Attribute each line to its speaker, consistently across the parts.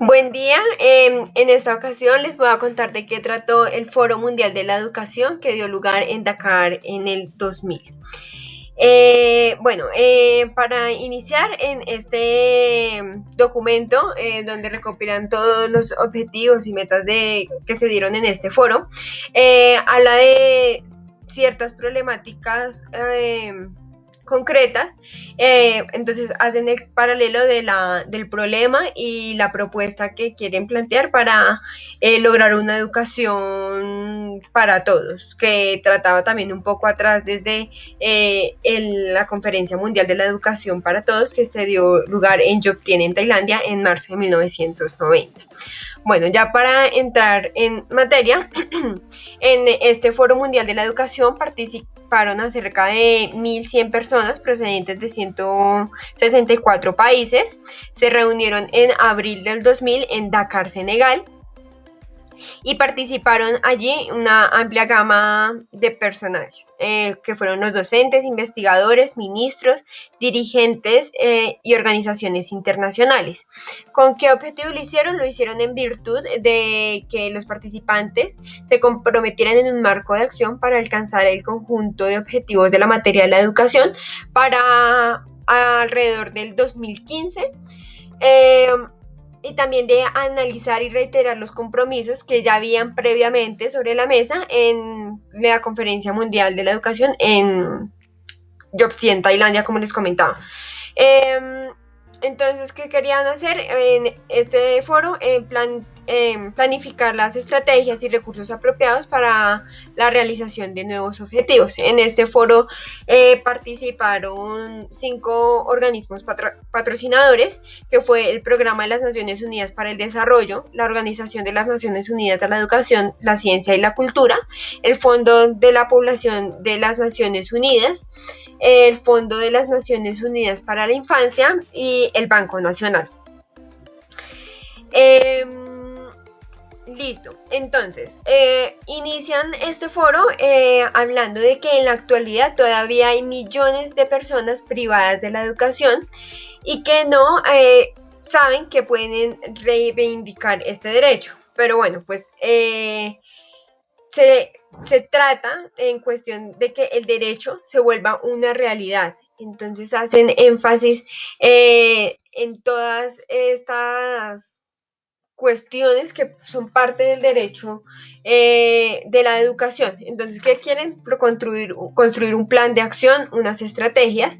Speaker 1: Buen día, en esta ocasión les voy a contar de qué trató el Foro Mundial de la Educación que dio lugar en Dakar en el 2000. Para iniciar en este documento donde recopilan todos los objetivos y metas que se dieron en este foro, habla de ciertas problemáticas concretas, entonces hacen el paralelo del problema y la propuesta que quieren plantear para lograr una educación para todos, que trataba también un poco atrás desde la Conferencia Mundial de la Educación para Todos, que se dio lugar en Yoptien, en Tailandia, en marzo de 1990. Bueno, ya para entrar en materia, en este Foro Mundial de la Educación participaron a cerca de 1.100 personas procedentes de 164 países. Se reunieron en abril del 2000 en Dakar, Senegal, y participaron allí una amplia gama de personajes, que fueron los docentes, investigadores, ministros, dirigentes y organizaciones internacionales. ¿Con qué objetivo lo hicieron? Lo hicieron en virtud de que los participantes se comprometieran en un marco de acción para alcanzar el conjunto de objetivos de la materia de la educación para alrededor del 2015. Y también de analizar y reiterar los compromisos que ya habían previamente sobre la mesa en la Conferencia Mundial de la Educación en Yoptien, Tailandia, como les comentaba. Entonces, ¿qué querían hacer en este foro? Planificar las estrategias y recursos apropiados para la realización de nuevos objetivos. En este foro participaron 5 organismos patrocinadores, que fue el Programa de las Naciones Unidas para el Desarrollo, la Organización de las Naciones Unidas de la Educación, la Ciencia y la Cultura, el Fondo de la Población de las Naciones Unidas, el Fondo de las Naciones Unidas para la Infancia y el Banco Nacional. Listo, entonces inician este foro hablando de que en la actualidad todavía hay millones de personas privadas de la educación y que no saben que pueden reivindicar este derecho. Pero bueno, pues se trata en cuestión de que el derecho se vuelva una realidad. Entonces hacen énfasis en todas estas cuestiones que son parte del derecho de la educación. Entonces, ¿qué quieren? Construir un plan de acción, unas estrategias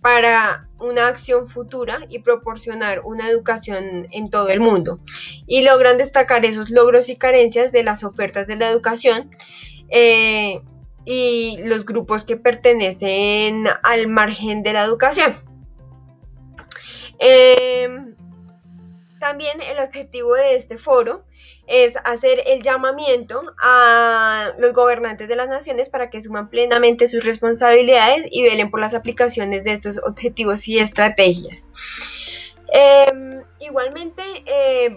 Speaker 1: para una acción futura y proporcionar una educación en todo el mundo. Y logran destacar esos logros y carencias de las ofertas de la educación y los grupos que pertenecen al margen de la educación. También el objetivo de este foro es hacer el llamamiento a los gobernantes de las naciones para que asuman plenamente sus responsabilidades y velen por las aplicaciones de estos objetivos y estrategias. Igualmente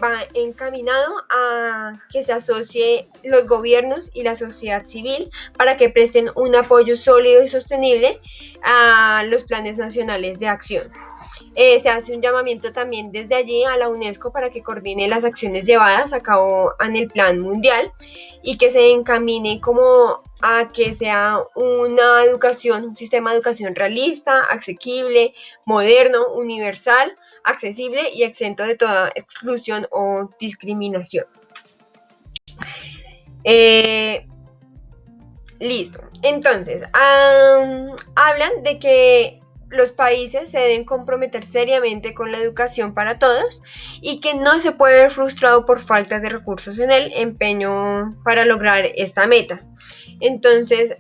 Speaker 1: va encaminado a que se asocie los gobiernos y la sociedad civil para que presten un apoyo sólido y sostenible a los planes nacionales de acción. Se hace un llamamiento también desde allí a la UNESCO para que coordine las acciones llevadas a cabo en el plan mundial y que se encamine como a que sea una educación, un sistema de educación realista, asequible, moderno, universal, accesible y exento de toda exclusión o discriminación. Listo. Entonces, hablan de que los países se deben comprometer seriamente con la educación para todos y que no se puede ver frustrado por faltas de recursos en el empeño para lograr esta meta. Entonces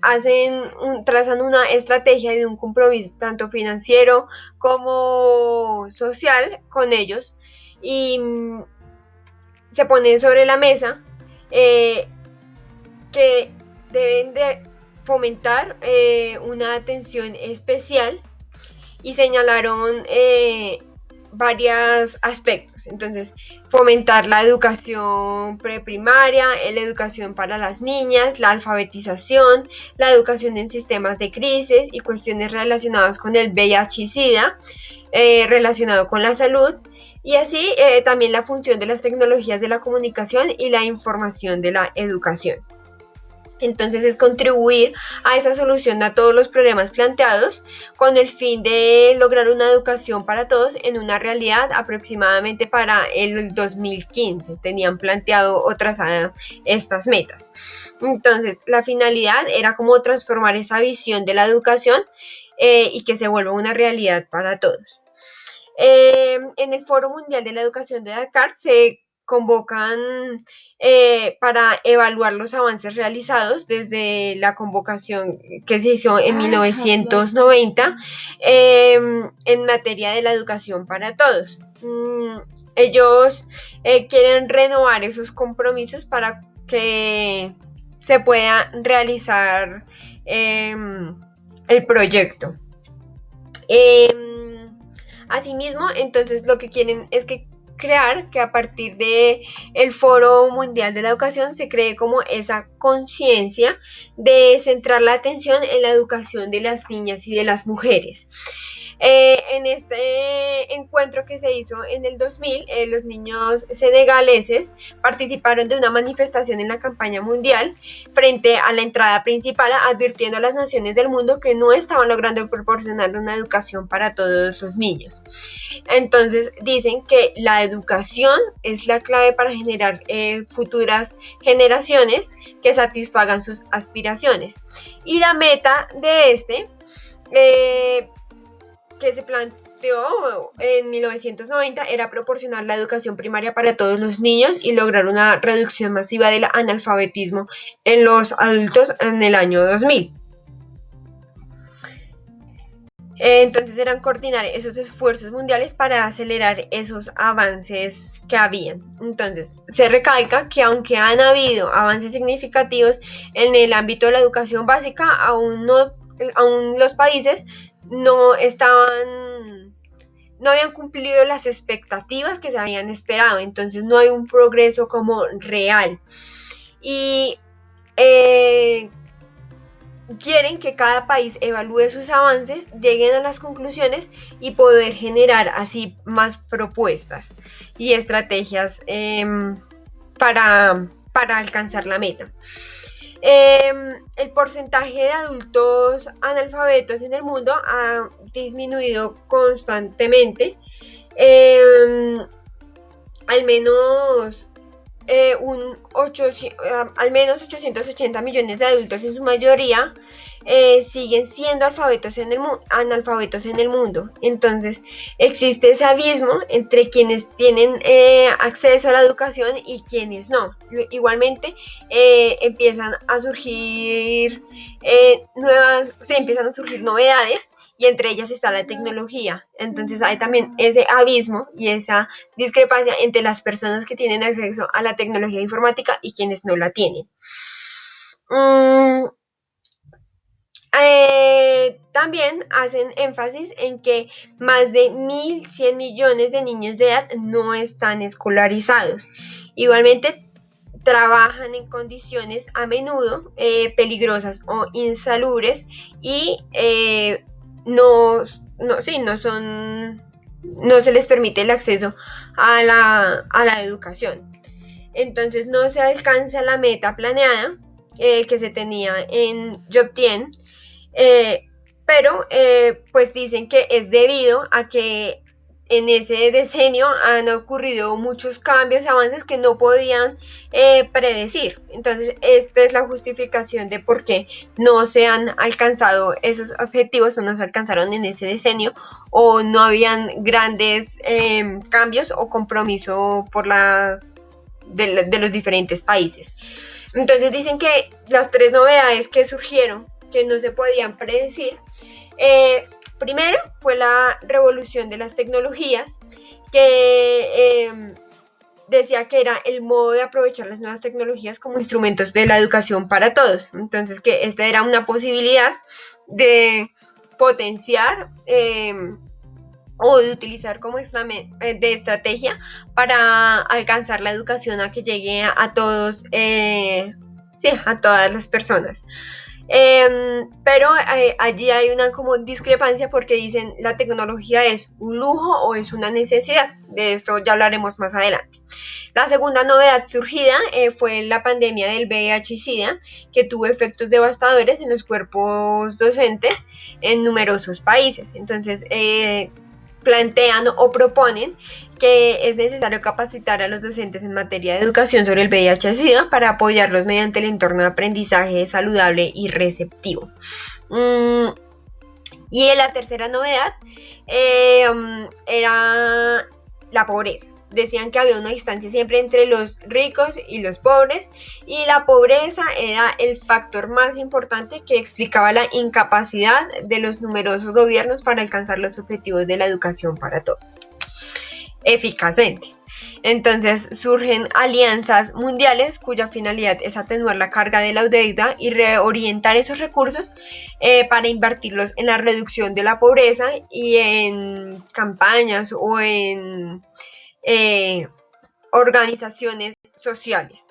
Speaker 1: trazan una estrategia de un compromiso tanto financiero como social con ellos y se pone sobre la mesa que deben de fomentar una atención especial y señalaron varios aspectos. Entonces, fomentar la educación preprimaria, la educación para las niñas, la alfabetización, la educación en sistemas de crisis y cuestiones relacionadas con el VIH y SIDA, relacionado con la salud, y así también la función de las tecnologías de la comunicación y la información de la educación. Entonces es contribuir a esa solución a todos los problemas planteados con el fin de lograr una educación para todos en una realidad aproximadamente para el 2015. Tenían planteado estas metas. Entonces la finalidad era como transformar esa visión de la educación y que se vuelva una realidad para todos. En el Foro Mundial de la Educación de Dakar se convocan para evaluar los avances realizados desde la convocación que se hizo en 1990 en materia de la educación para todos. Ellos quieren renovar esos compromisos para que se pueda realizar el proyecto. Asimismo, entonces lo que quieren es crear que a partir de el Foro Mundial de la Educación se cree como esa conciencia de centrar la atención en la educación de las niñas y de las mujeres. En este encuentro que se hizo en el 2000, los niños senegaleses participaron de una manifestación en la campaña mundial frente a la entrada principal, advirtiendo a las naciones del mundo que no estaban logrando proporcionar una educación para todos los niños. Entonces dicen que la educación es la clave para generar futuras generaciones que satisfagan sus aspiraciones. Y la meta de que se planteó en 1990 era proporcionar la educación primaria para todos los niños y lograr una reducción masiva del analfabetismo en los adultos en el año 2000. Entonces eran coordinar esos esfuerzos mundiales para acelerar esos avances que habían. Entonces se recalca que aunque han habido avances significativos en el ámbito de la educación básica, aún los países no habían cumplido las expectativas que se habían esperado, entonces no hay un progreso como real. Y quieren que cada país evalúe sus avances, lleguen a las conclusiones y poder generar así más propuestas y estrategias para alcanzar la meta. El porcentaje de adultos analfabetos en el mundo ha disminuido constantemente. Al menos 880 millones de adultos, en su mayoría, siguen siendo analfabetos en el mundo. Entonces existe ese abismo entre quienes tienen acceso a la educación y quienes no. Igualmente empiezan a surgir novedades, y entre ellas está la tecnología. Entonces hay también ese abismo y esa discrepancia entre las personas que tienen acceso a la tecnología informática y quienes no la tienen. También hacen énfasis en que más de 1.100 millones de niños de edad no están escolarizados. Igualmente trabajan en condiciones a menudo peligrosas o insalubres y no se les permite el acceso a la educación. Entonces no se alcanza la meta planeada que se tenía en Jobtien, pero pues dicen que es debido a que en ese decenio han ocurrido muchos cambios y avances que no podían predecir. Entonces esta es la justificación de por qué no se han alcanzado esos objetivos o no se alcanzaron en ese decenio, o no habían grandes cambios o compromiso de los diferentes países. Entonces dicen que las tres novedades que surgieron, que no se podían predecir, primero fue la revolución de las tecnologías, que decía que era el modo de aprovechar las nuevas tecnologías como instrumentos de la educación para todos. Entonces que esta era una posibilidad de potenciar o de utilizar como de estrategia para alcanzar la educación a que llegue a todos, a todas las personas. Pero allí hay una como discrepancia porque dicen la tecnología es un lujo o es una necesidad. De esto ya hablaremos más adelante. La segunda novedad surgida fue la pandemia del VIH y SIDA, que tuvo efectos devastadores en los cuerpos docentes en numerosos países. Entonces, plantean o proponen que es necesario capacitar a los docentes en materia de educación sobre el VIH y SIDA para apoyarlos mediante el entorno de aprendizaje saludable y receptivo. Y la tercera novedad era la pobreza. Decían que había una distancia siempre entre los ricos y los pobres, y la pobreza era el factor más importante que explicaba la incapacidad de los numerosos gobiernos para alcanzar los objetivos de la educación para todos eficazmente. Entonces surgen alianzas mundiales cuya finalidad es atenuar la carga de la deuda y reorientar esos recursos para invertirlos en la reducción de la pobreza y en campañas o en organizaciones sociales.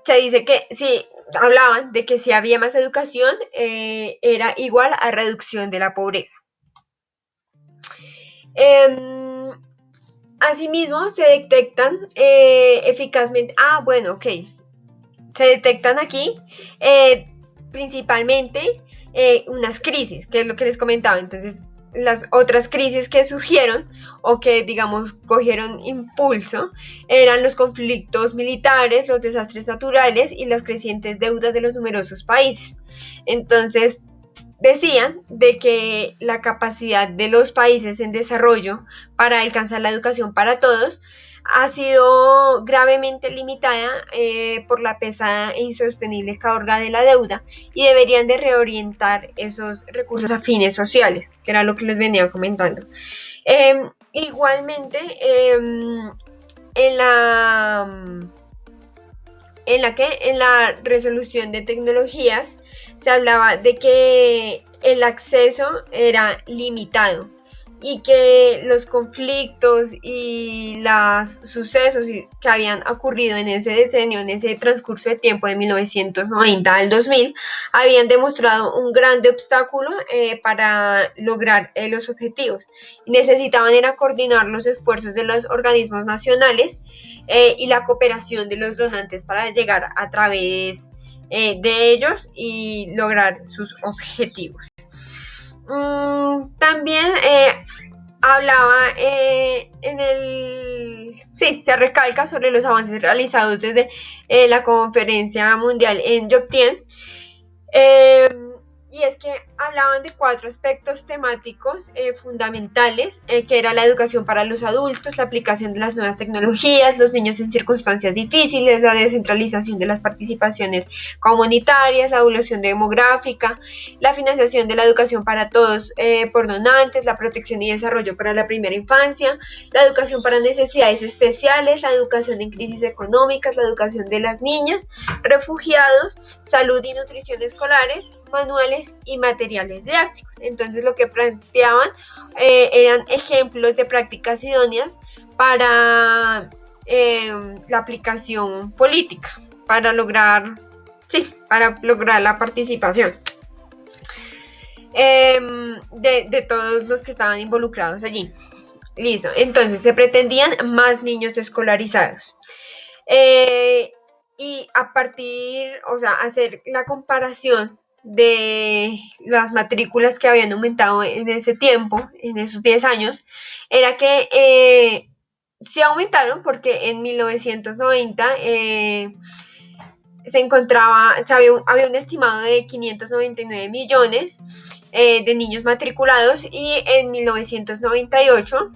Speaker 1: Se dice que si hablaban de que si había más educación era igual a reducción de la pobreza. Asimismo, se detectan eficazmente, se detectan aquí principalmente unas crisis, que es lo que les comentaba. Entonces, las otras crisis que surgieron o que, digamos, cogieron impulso eran los conflictos militares, los desastres naturales y las crecientes deudas de los numerosos países. Entonces, decían de que la capacidad de los países en desarrollo para alcanzar la educación para todos ha sido gravemente limitada por la pesada e insostenible carga de la deuda, y deberían de reorientar esos recursos a fines sociales, que era lo que les venía comentando. Igualmente, en la resolución de tecnologías se hablaba de que el acceso era limitado y que los conflictos y los sucesos que habían ocurrido en ese decenio, en ese transcurso de tiempo de 1990 al 2000, habían demostrado un grande obstáculo para lograr los objetivos. Necesitaban era coordinar los esfuerzos de los organismos nacionales y la cooperación de los donantes para llegar a través de ellos y lograr sus objetivos. También hablaba se recalca sobre los avances realizados desde la conferencia mundial en Yoptien, y es que hablaban de 4 aspectos temáticos fundamentales, que era la educación para los adultos, la aplicación de las nuevas tecnologías, los niños en circunstancias difíciles, la descentralización de las participaciones comunitarias, la evolución demográfica, la financiación de la educación para todos por donantes, la protección y desarrollo para la primera infancia, la educación para necesidades especiales, la educación en crisis económicas, la educación de las niñas, refugiados, salud y nutrición escolares, manuales y materiales didácticos. Entonces lo que planteaban eran ejemplos de prácticas idóneas para la aplicación política, para lograr la participación de todos los que estaban involucrados allí. Listo, entonces se pretendían más niños escolarizados. Y hacer la comparación de las matrículas que habían aumentado en ese tiempo, en esos 10 años, era que sí aumentaron porque en 1990 había un estimado de 599 millones de niños matriculados, y en 1998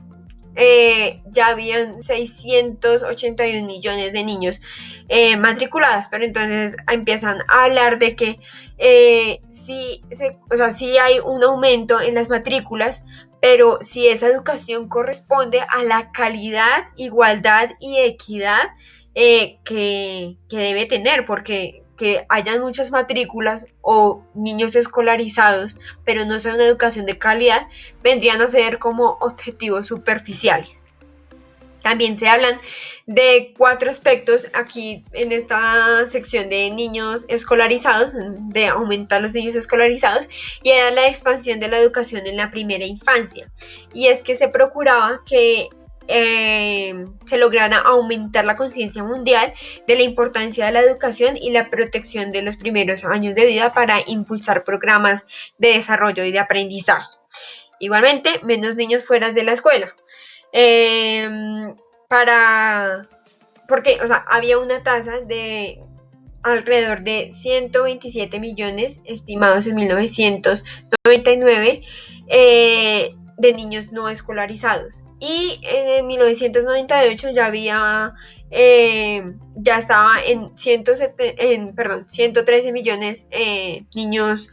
Speaker 1: ya habían 681 millones de niños matriculados. Pero entonces empiezan a hablar de que sí hay un aumento en las matrículas, pero si esa educación corresponde a la calidad, igualdad y equidad que debe tener, porque que hayan muchas matrículas o niños escolarizados, pero no sea una educación de calidad, vendrían a ser como objetivos superficiales. También se hablan de 4 aspectos aquí en esta sección de niños escolarizados, de aumentar los niños escolarizados, y era la expansión de la educación en la primera infancia. Y es que se procuraba que se lograra aumentar la conciencia mundial de la importancia de la educación y la protección de los primeros años de vida para impulsar programas de desarrollo y de aprendizaje. Igualmente, menos niños fuera de la escuela. Porque, o sea, había una tasa de alrededor de 127 millones estimados en 1999 de niños no escolarizados. Y en 1998 ya estaba en 113 millones niños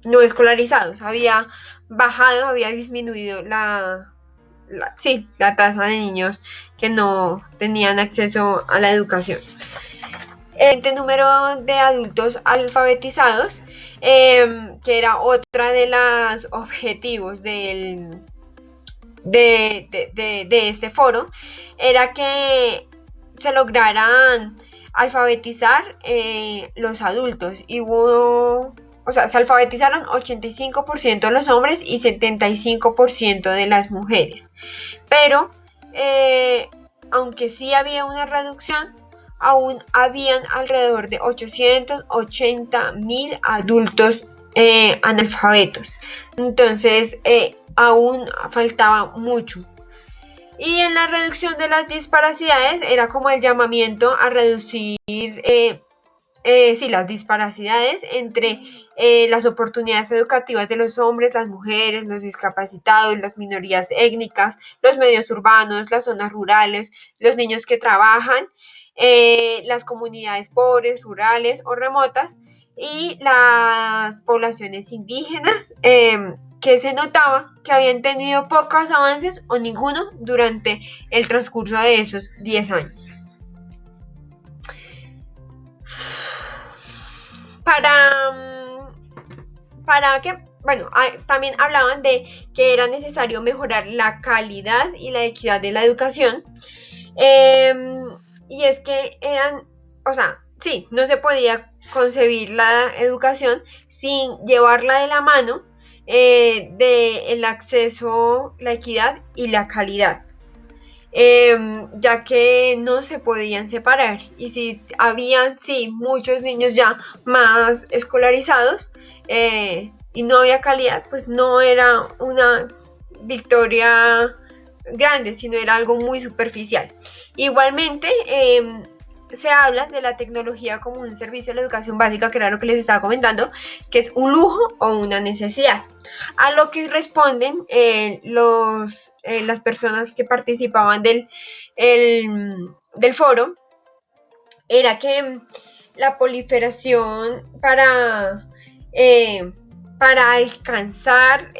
Speaker 1: no escolarizados. Había bajado, había disminuido la tasa de niños que no tenían acceso a la educación. El número de adultos alfabetizados, que era otra de los objetivos de este foro, era que se lograran alfabetizar los adultos. Y se alfabetizaron 85% de los hombres y 75% de las mujeres. Pero, aunque sí había una reducción, aún habían alrededor de 880.000 adultos analfabetos. Entonces, aún faltaba mucho. Y en la reducción de las disparidades era como el llamamiento a reducir las disparidades entre las oportunidades educativas de los hombres, las mujeres, los discapacitados, las minorías étnicas, los medios urbanos, las zonas rurales, los niños que trabajan, las comunidades pobres, rurales o remotas, y las poblaciones indígenas, que se notaba que habían tenido pocos avances o ninguno durante el transcurso de esos 10 años. Para que, bueno, también hablaban de que era necesario mejorar la calidad y la equidad de la educación. Y es que no se podía concebir la educación sin llevarla de la mano del acceso, la equidad y la calidad. Ya que no se podían separar, y si habían muchos niños ya más escolarizados y no había calidad, pues no era una victoria grande, sino era algo muy superficial. Igualmente, se habla de la tecnología como un servicio de la educación básica, que era lo que les estaba comentando, que es un lujo o una necesidad. A lo que responden las personas que participaban del foro, era que la proliferación para alcanzar,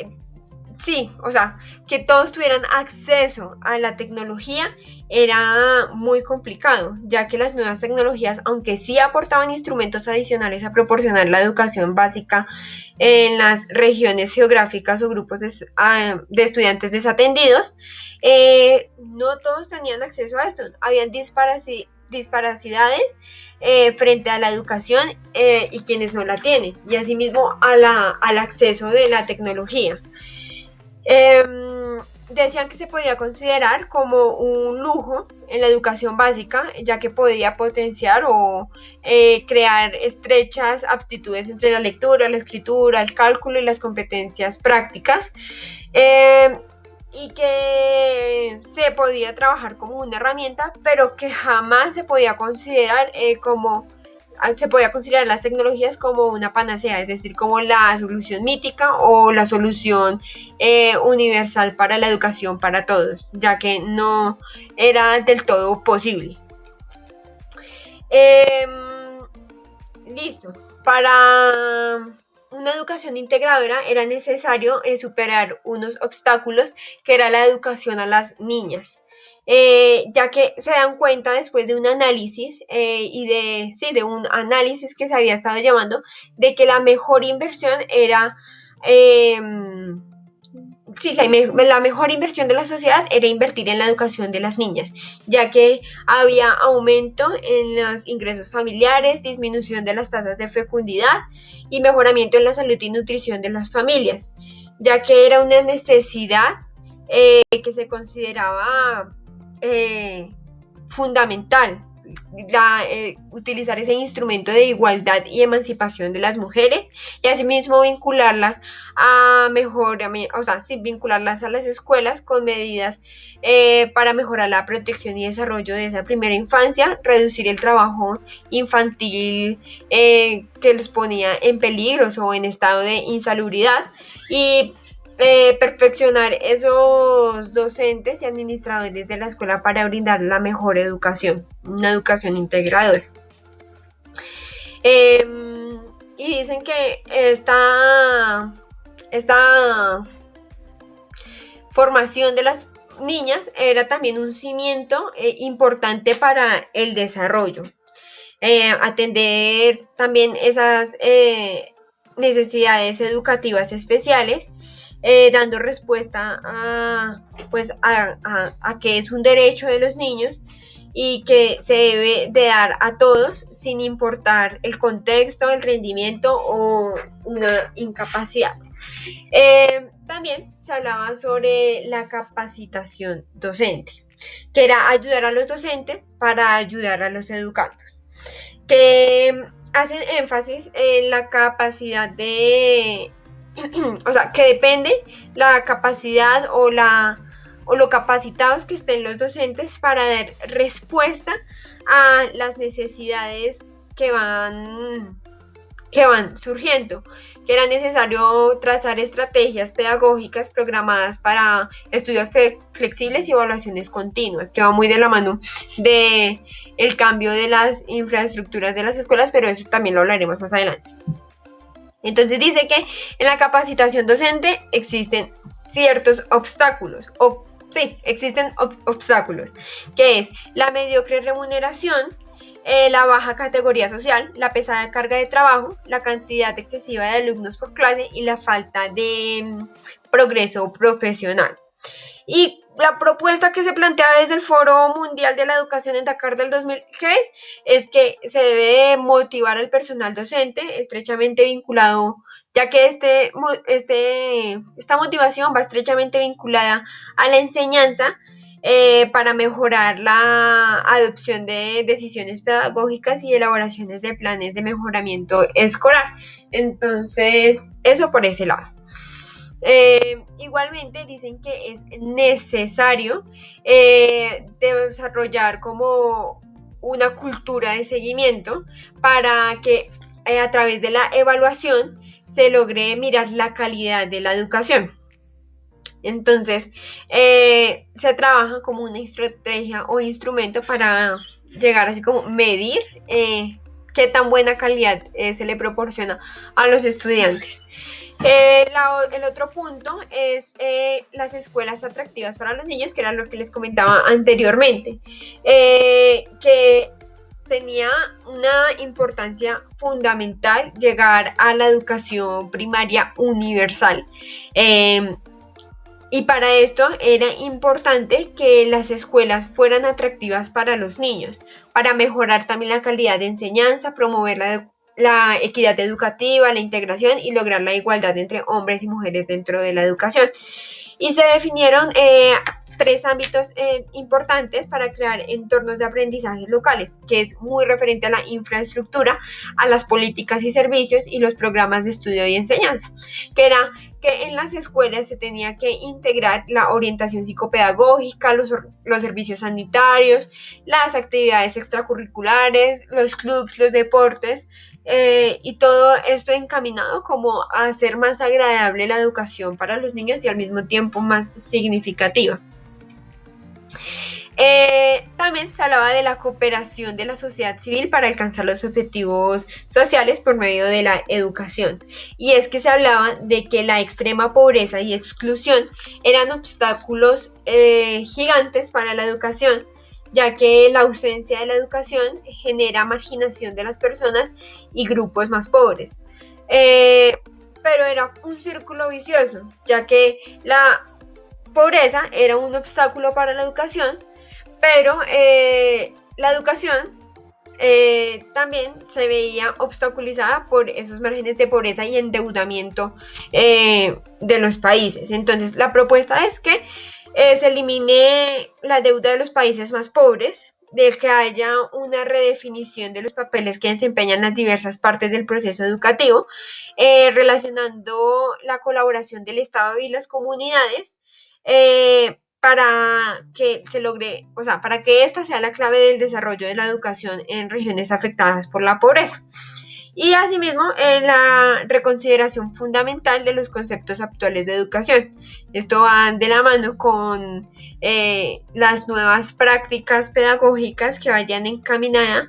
Speaker 1: que todos tuvieran acceso a la tecnología era muy complicado, ya que las nuevas tecnologías, aunque sí aportaban instrumentos adicionales a proporcionar la educación básica en las regiones geográficas o grupos de estudiantes desatendidos, no todos tenían acceso a esto. Habían disparidades frente a la educación y quienes no la tienen, y asimismo al acceso de la tecnología. Decían que se podía considerar como un lujo en la educación básica, ya que podía potenciar o crear estrechas aptitudes entre la lectura, la escritura, el cálculo y las competencias prácticas, y que se podía trabajar como una herramienta, pero que jamás se podía considerar las tecnologías como una panacea, es decir, como la solución mítica o la solución universal para la educación para todos, ya que no era del todo posible. Listo. Para una educación integradora era necesario superar unos obstáculos, que era la educación a las niñas. Ya que se dan cuenta después de un análisis de un análisis que se había estado llevando, de que la mejor inversión era sí, la mejor inversión de la sociedad era invertir en la educación de las niñas, ya que había aumento en los ingresos familiares, disminución de las tasas de fecundidad y mejoramiento en la salud y nutrición de las familias, ya que era una necesidad que se consideraba fundamental utilizar ese instrumento de igualdad y emancipación de las mujeres y asimismo vincularlas vincularlas a las escuelas con medidas para mejorar la protección y desarrollo de esa primera infancia, reducir el trabajo infantil que los ponía en peligro o en estado de insalubridad y perfeccionar esos docentes y administradores de la escuela para brindar la mejor educación, una educación integradora. Y dicen que esta formación de las niñas era también un cimiento importante para el desarrollo. Atender también esas necesidades educativas especiales, dando respuesta a que es un derecho de los niños y que se debe de dar a todos sin importar el contexto, el rendimiento o una incapacidad. También se hablaba sobre la capacitación docente, que era ayudar a los docentes para ayudar a los educandos, que hacen énfasis en la capacidad de o sea, que depende la capacidad o lo capacitados que estén los docentes para dar respuesta a las necesidades que van surgiendo, que era necesario trazar estrategias pedagógicas programadas para estudios flexibles y evaluaciones continuas, que va muy de la mano de el cambio de las infraestructuras de las escuelas, pero eso también lo hablaremos más adelante. Entonces dice que en la capacitación docente existen ciertos obstáculos, existen obstáculos, que es la mediocre remuneración, la baja categoría social, la pesada carga de trabajo, la cantidad excesiva de alumnos por clase y la falta de progreso profesional. Y la propuesta que se plantea desde el Foro Mundial de la Educación en Dakar del 2003 es que se debe motivar al personal docente, estrechamente vinculado, ya que esta motivación va estrechamente vinculada a la enseñanza para mejorar la adopción de decisiones pedagógicas y elaboraciones de planes de mejoramiento escolar. Entonces, eso por ese lado. Igualmente dicen que es necesario desarrollar como una cultura de seguimiento para que a través de la evaluación se logre mirar la calidad de la educación. Entonces se trabaja como una estrategia o instrumento para llegar así como medir qué tan buena calidad se le proporciona a los estudiantes. El otro punto es las escuelas atractivas para los niños, que era lo que les comentaba anteriormente, que tenía una importancia fundamental llegar a la educación primaria universal. Y para esto era importante que las escuelas fueran atractivas para los niños, para mejorar también la calidad de enseñanza, promover la equidad educativa, la integración y lograr la igualdad entre hombres y mujeres dentro de la educación. Y se definieron 3 ámbitos importantes para crear entornos de aprendizaje locales, que es muy referente a la infraestructura, a las políticas y servicios y los programas de estudio y enseñanza, que era que en las escuelas se tenía que integrar la orientación psicopedagógica, los servicios sanitarios, las actividades extracurriculares, los clubs, los deportes, y todo esto encaminado como a hacer más agradable la educación para los niños y al mismo tiempo más significativa. También se hablaba de la cooperación de la sociedad civil para alcanzar los objetivos sociales por medio de la educación. Y es que se hablaba de que la extrema pobreza y exclusión eran obstáculos gigantes para la educación, ya que la ausencia de la educación genera marginación de las personas y grupos más pobres. pero era un círculo vicioso, ya que la pobreza era un obstáculo para la educación, pero la educación también se veía obstaculizada por esos márgenes de pobreza y endeudamiento de los países. Entonces, la propuesta es que se elimine la deuda de los países más pobres, de que haya una redefinición de los papeles que desempeñan las diversas partes del proceso educativo, relacionando la colaboración del Estado y las comunidades, para que se logre, o sea, para que esta sea la clave del desarrollo de la educación en regiones afectadas por la pobreza. Y asimismo, la reconsideración fundamental de los conceptos actuales de educación. Esto va de la mano con las nuevas prácticas pedagógicas que vayan encaminadas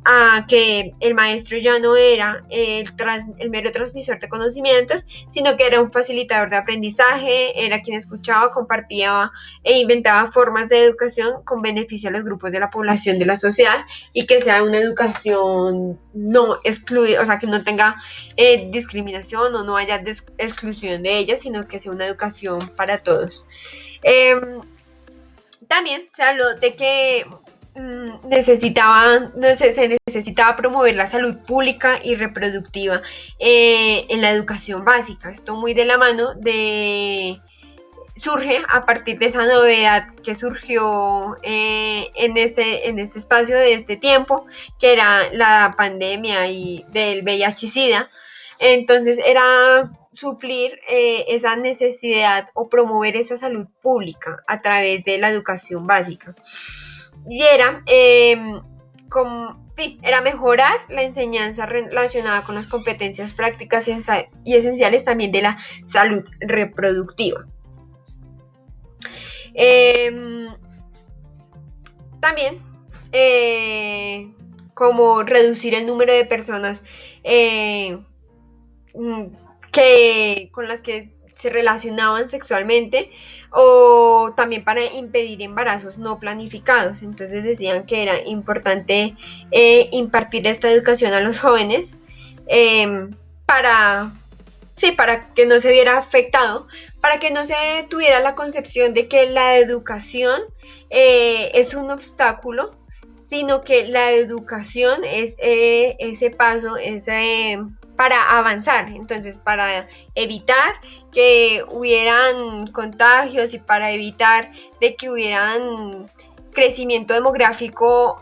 Speaker 1: a que el maestro ya no era el mero transmisor de conocimientos, sino que era un facilitador de aprendizaje, era quien escuchaba, compartía e inventaba formas de educación con beneficio a los grupos de la población de la sociedad, y que sea una educación no excluida, o sea, que no tenga discriminación o no haya exclusión de ella, sino que sea una educación para todos. También se habló de que se necesitaba promover la salud pública y reproductiva en la educación básica. Esto muy de la mano surge a partir de esa novedad que surgió en este espacio de este tiempo, que era la pandemia y del VIH-Sida. Entonces era suplir esa necesidad o promover esa salud pública a través de la educación básica. Y era era mejorar la enseñanza relacionada con las competencias prácticas y esenciales también de la salud reproductiva. También como reducir el número de personas con las que se relacionaban sexualmente, o también para impedir embarazos no planificados. Entonces decían que era importante impartir esta educación a los jóvenes para que no se viera afectado, para que no se tuviera la concepción de que la educación es un obstáculo, sino que la educación es ese paso, para avanzar. Entonces, para evitar que hubieran contagios y para evitar de que hubieran crecimiento demográfico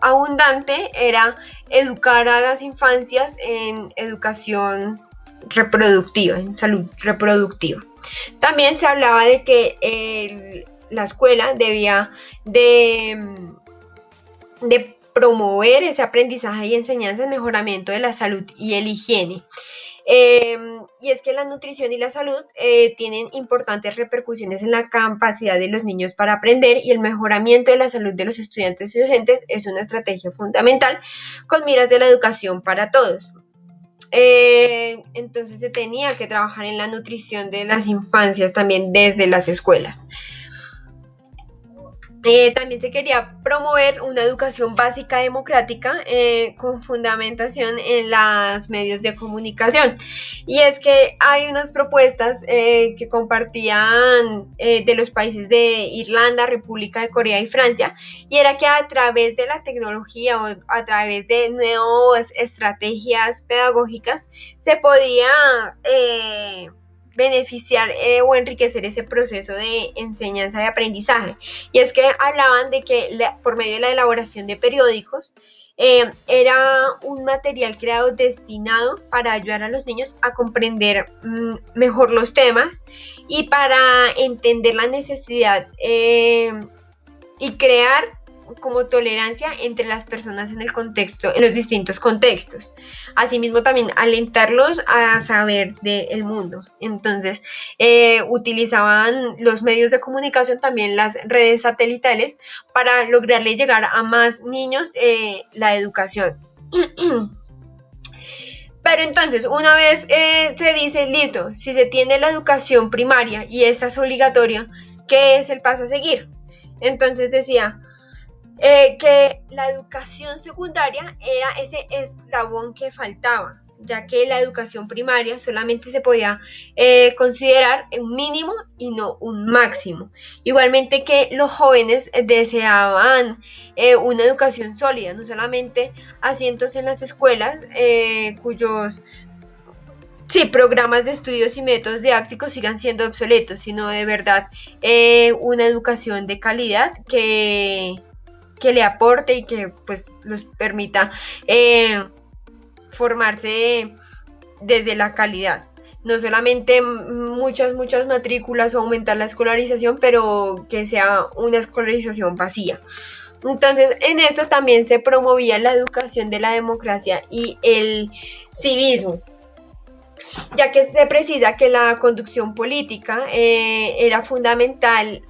Speaker 1: abundante, era educar a las infancias en educación reproductiva, en salud reproductiva. También se hablaba de que la escuela debía de promover ese aprendizaje y enseñanza en mejoramiento de la salud y el higiene. Y es que la nutrición y la salud tienen importantes repercusiones en la capacidad de los niños para aprender, y el mejoramiento de la salud de los estudiantes y docentes es una estrategia fundamental con miras de la educación para todos. Entonces se tenía que trabajar en la nutrición de las infancias también desde las escuelas. También se quería promover una educación básica democrática con fundamentación en los medios de comunicación. Y es que hay unas propuestas que compartían de los países de Irlanda, República de Corea y Francia, y era que a través de la tecnología o a través de nuevas estrategias pedagógicas se podía beneficiar o enriquecer ese proceso de enseñanza y aprendizaje. Y es que hablaban de que por medio de la elaboración de periódicos era un material creado destinado para ayudar a los niños a comprender mejor los temas y para entender la necesidad y crear como tolerancia entre las personas en los distintos contextos. Asimismo, también alentarlos a saber del mundo. Entonces, utilizaban los medios de comunicación, también las redes satelitales, para lograrle llegar a más niños la educación. Pero entonces, una vez se dice, listo, si se tiene la educación primaria y esta es obligatoria, ¿qué es el paso a seguir? Entonces decía que la educación secundaria era ese eslabón que faltaba. ya que la educación primaria solamente se podía considerar un mínimo y no un máximo. Igualmente que los jóvenes deseaban una educación sólida, no solamente asientos en las escuelas, cuyos programas de estudios y métodos didácticos sigan siendo obsoletos, sino de verdad una educación de calidad que le aporte y que pues los permita formarse desde la calidad. No solamente muchas matrículas o aumentar la escolarización, pero que sea una escolarización vacía. Entonces, en esto también se promovía la educación de la democracia y el civismo, ya que se precisa que la conducción política era fundamental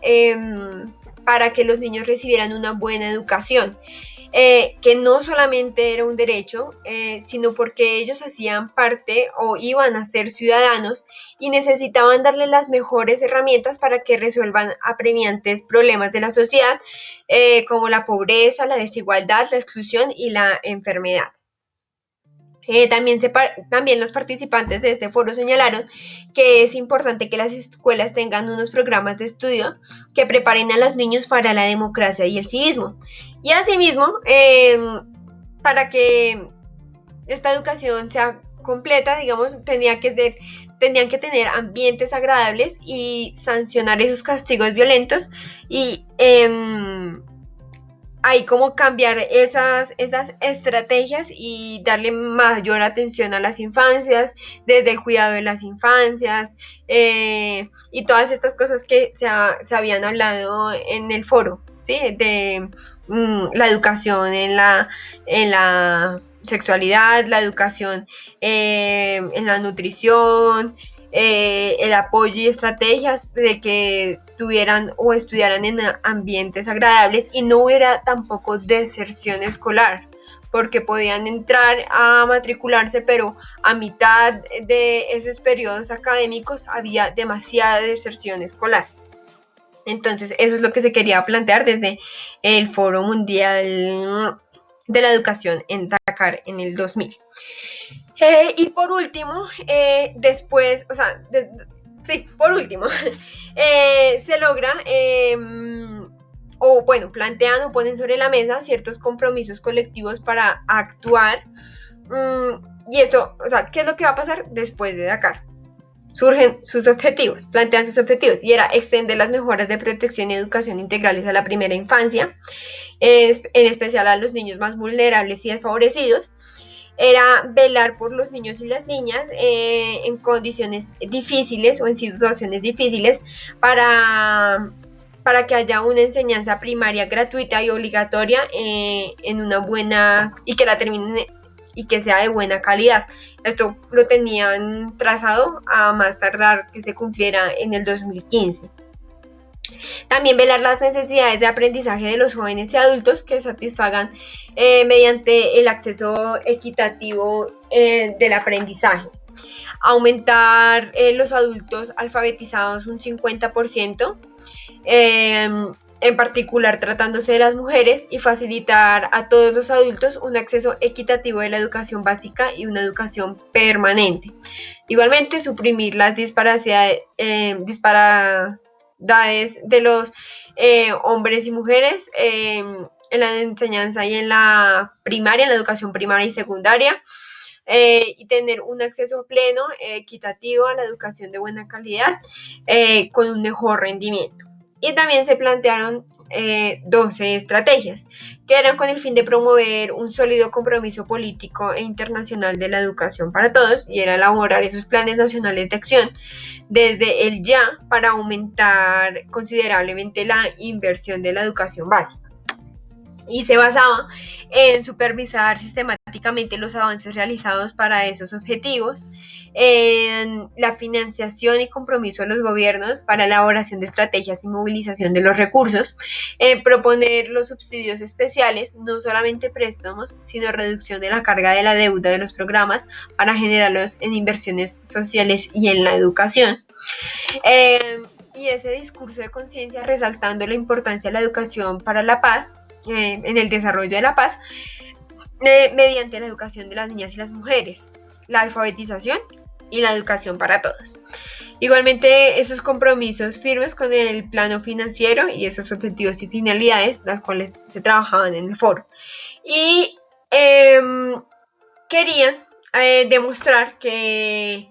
Speaker 1: para que los niños recibieran una buena educación, que no solamente era un derecho, sino porque ellos hacían parte o iban a ser ciudadanos y necesitaban darle las mejores herramientas para que resuelvan apremiantes problemas de la sociedad, como la pobreza, la desigualdad, la exclusión y la enfermedad. También los participantes de este foro señalaron que es importante que las escuelas tengan unos programas de estudio que preparen a los niños para la democracia y el civismo. Y asimismo, para que esta educación sea completa, digamos, tenían que tener ambientes agradables y sancionar esos castigos violentos y hay como cambiar esas estrategias y darle mayor atención a las infancias, desde el cuidado de las infancias, y todas estas cosas que se habían hablado en el foro, ¿sí? De la educación en la sexualidad, la educación en la nutrición, el apoyo y estrategias de que tuvieran o estudiaran en ambientes agradables y no hubiera tampoco deserción escolar, porque podían entrar a matricularse, pero a mitad de esos periodos académicos había demasiada deserción escolar. Entonces eso es lo que se quería plantear desde el Foro Mundial de la Educación en Dakar en el 2000. Y por último, se logra, plantean o ponen sobre la mesa ciertos compromisos colectivos para actuar. Y esto, ¿qué es lo que va a pasar después de Dakar? Surgen sus objetivos, plantean sus objetivos, y era extender las mejoras de protección y educación integrales a la primera infancia, en especial a los niños más vulnerables y desfavorecidos. Era velar por los niños y las niñas en condiciones difíciles o en situaciones difíciles para que haya una enseñanza primaria gratuita y obligatoria en una buena, y que la terminen y que sea de buena calidad. Esto lo tenían trazado a más tardar que se cumpliera en el 2015. También velar las necesidades de aprendizaje de los jóvenes y adultos que satisfagan mediante el acceso equitativo del aprendizaje. Aumentar los adultos alfabetizados un 50%, en particular tratándose de las mujeres, y facilitar a todos los adultos un acceso equitativo de la educación básica y una educación permanente. Igualmente, suprimir las disparidades de los hombres y mujeres en la enseñanza y en la primaria, en la educación primaria y secundaria, y tener un acceso pleno, equitativo a la educación de buena calidad, con un mejor rendimiento. Y también se plantearon 12 estrategias que eran con el fin de promover un sólido compromiso político e internacional de la educación para todos, y era elaborar esos planes nacionales de acción desde el ya para aumentar considerablemente la inversión de la educación básica. Y se basaba en supervisar sistemáticamente los avances realizados para esos objetivos, en la financiación y compromiso de los gobiernos para la elaboración de estrategias y movilización de los recursos, en proponer los subsidios especiales, no solamente préstamos, sino reducción de la carga de la deuda de los programas para generarlos en inversiones sociales y en la educación. Y ese discurso de conciencia resaltando la importancia de la educación para la paz, en el desarrollo de la paz, mediante la educación de las niñas y las mujeres, la alfabetización y la educación para todos. Igualmente, esos compromisos firmes con el plano financiero y esos objetivos y finalidades, las cuales se trabajaban en el foro. Y querían demostrar que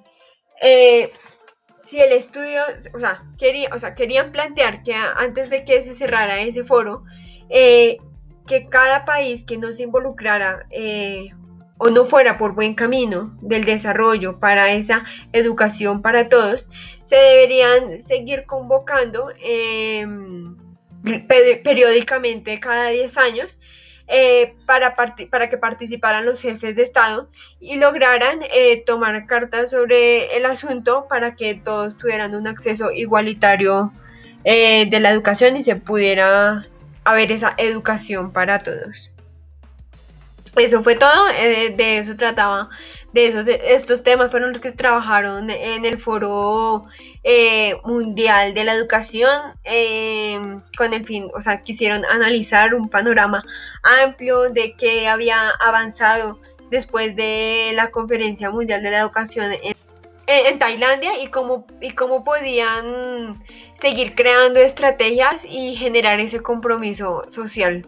Speaker 1: si el estudio, querían plantear que antes de que se cerrara ese foro, que cada país que no se involucrara o no fuera por buen camino del desarrollo para esa educación para todos, se deberían seguir convocando periódicamente cada 10 años para que participaran los jefes de Estado y lograran tomar cartas sobre el asunto para que todos tuvieran un acceso igualitario de la educación y se pudiera haber esa educación para todos. Eso fue todo, de eso trataba, estos temas fueron los que se trabajaron en el foro mundial de la educación, con el fin, quisieron analizar un panorama amplio de qué había avanzado después de la conferencia mundial de la educación en Tailandia y cómo podían seguir creando estrategias y generar ese compromiso social.